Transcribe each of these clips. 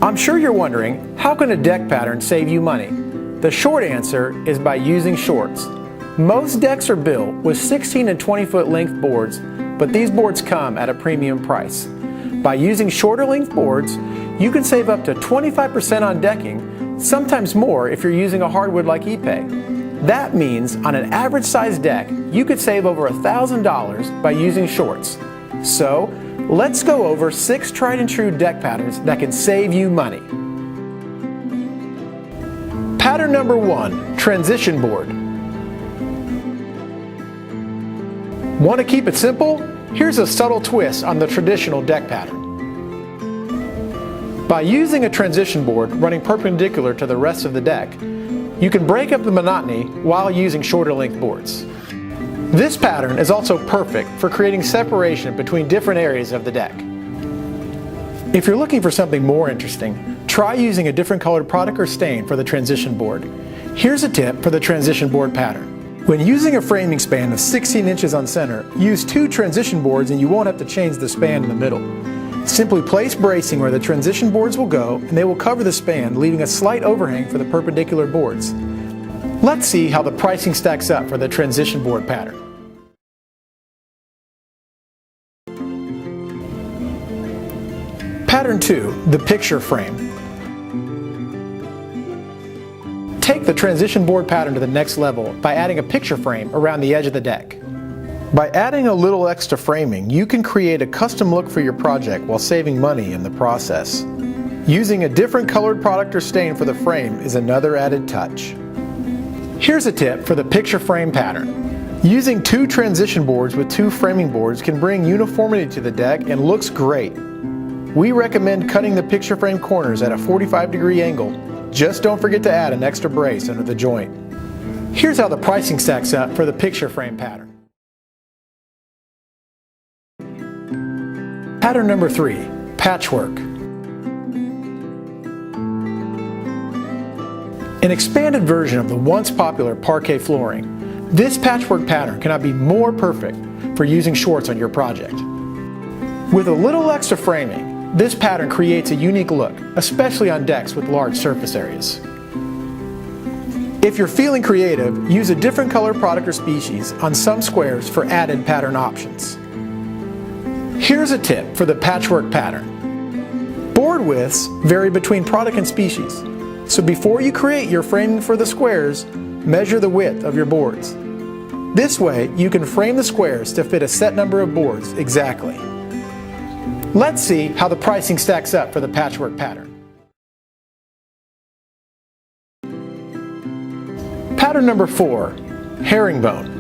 I'm sure you're wondering, how can a deck pattern save you money? The short answer is by using shorts. Most decks are built with 16 and 20 foot length boards, but these boards come at a premium price. By using shorter length boards, you can save up to 25% on decking, sometimes more if you're using a hardwood like Ipe. That means on an average sized deck, you could save over $1,000 by using shorts. So, let's go over 6 tried and true deck patterns that can save you money. Pattern number 1, transition board. Want to keep it simple? Here's a subtle twist on the traditional deck pattern. By using a transition board running perpendicular to the rest of the deck, you can break up the monotony while using shorter length boards. This pattern is also perfect for creating separation between different areas of the deck. If you're looking for something more interesting, try using a different colored product or stain for the transition board. Here's a tip for the transition board pattern. When using a framing span of 16 inches on center, use 2 transition boards and you won't have to change the span in the middle. Simply place bracing where the transition boards will go and they will cover the span, leaving a slight overhang for the perpendicular boards. Let's see how the pricing stacks up for the transition board pattern. Pattern 2, the picture frame. Take the transition board pattern to the next level by adding a picture frame around the edge of the deck. By adding a little extra framing, you can create a custom look for your project while saving money in the process. Using a different colored product or stain for the frame is another added touch. Here's a tip for the picture frame pattern. Using 2 transition boards with 2 framing boards can bring uniformity to the deck and looks great. We recommend cutting the picture frame corners at a 45-degree angle. Just don't forget to add an extra brace under the joint. Here's how the pricing stacks up for the picture frame pattern. Pattern number 3, patchwork. An expanded version of the once popular parquet flooring, this patchwork pattern cannot be more perfect for using shorts on your project. With a little extra framing, this pattern creates a unique look, especially on decks with large surface areas. If you're feeling creative, use a different color product or species on some squares for added pattern options. Here's a tip for the patchwork pattern. Board widths vary between product and species. So before you create your framing for the squares, measure the width of your boards. This way, you can frame the squares to fit a set number of boards exactly. Let's see how the pricing stacks up for the patchwork pattern. Pattern number 4, herringbone.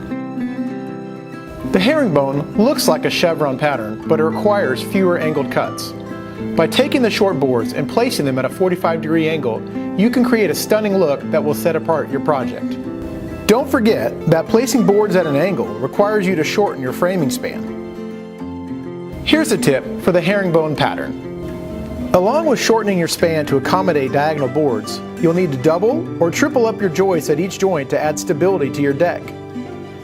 The herringbone looks like a chevron pattern, but it requires fewer angled cuts. By taking the short boards and placing them at a 45-degree angle, you can create a stunning look that will set apart your project. Don't forget that placing boards at an angle requires you to shorten your framing span. Here's a tip for the herringbone pattern. Along with shortening your span to accommodate diagonal boards, you'll need to double or triple up your joists at each joint to add stability to your deck.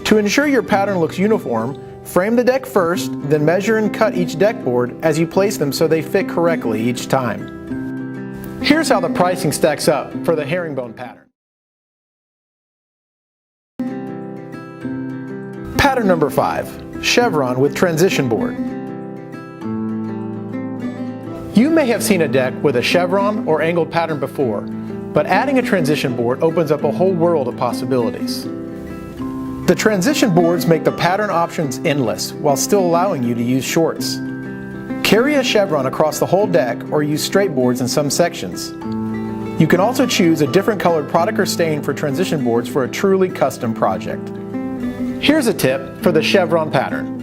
To ensure your pattern looks uniform, frame the deck first, then measure and cut each deck board as you place them so they fit correctly each time. Here's how the pricing stacks up for the herringbone pattern. Pattern number 5, chevron with transition board. You may have seen a deck with a chevron or angled pattern before, but adding a transition board opens up a whole world of possibilities. The transition boards make the pattern options endless while still allowing you to use shorts. Carry a chevron across the whole deck or use straight boards in some sections. You can also choose a different colored product or stain for transition boards for a truly custom project. Here's a tip for the chevron pattern.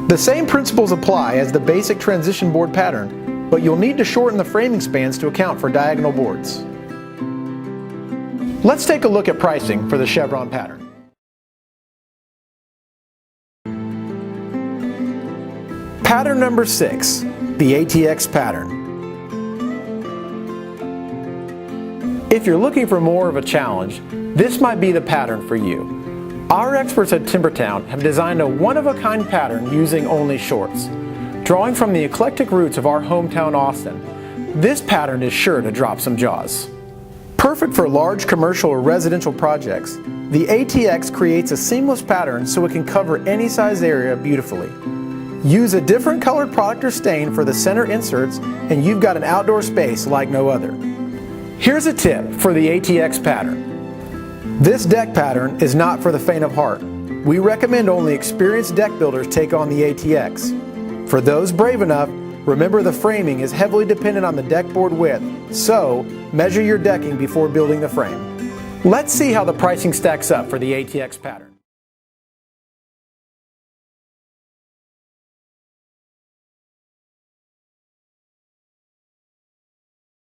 The same principles apply as the basic transition board pattern, but you'll need to shorten the framing spans to account for diagonal boards. Let's take a look at pricing for the chevron pattern. Pattern number 6, the ATX pattern. If you're looking for more of a challenge, this might be the pattern for you. Our experts at Timbertown have designed a one-of-a-kind pattern using only shorts. Drawing from the eclectic roots of our hometown Austin, this pattern is sure to drop some jaws. Perfect for large commercial or residential projects, the ATX creates a seamless pattern so it can cover any size area beautifully. Use a different colored product or stain for the center inserts and you've got an outdoor space like no other. Here's a tip for the ATX pattern. This deck pattern is not for the faint of heart. We recommend only experienced deck builders take on the ATX. For those brave enough, remember the framing is heavily dependent on the deck board width, so measure your decking before building the frame. Let's see how the pricing stacks up for the ATX pattern.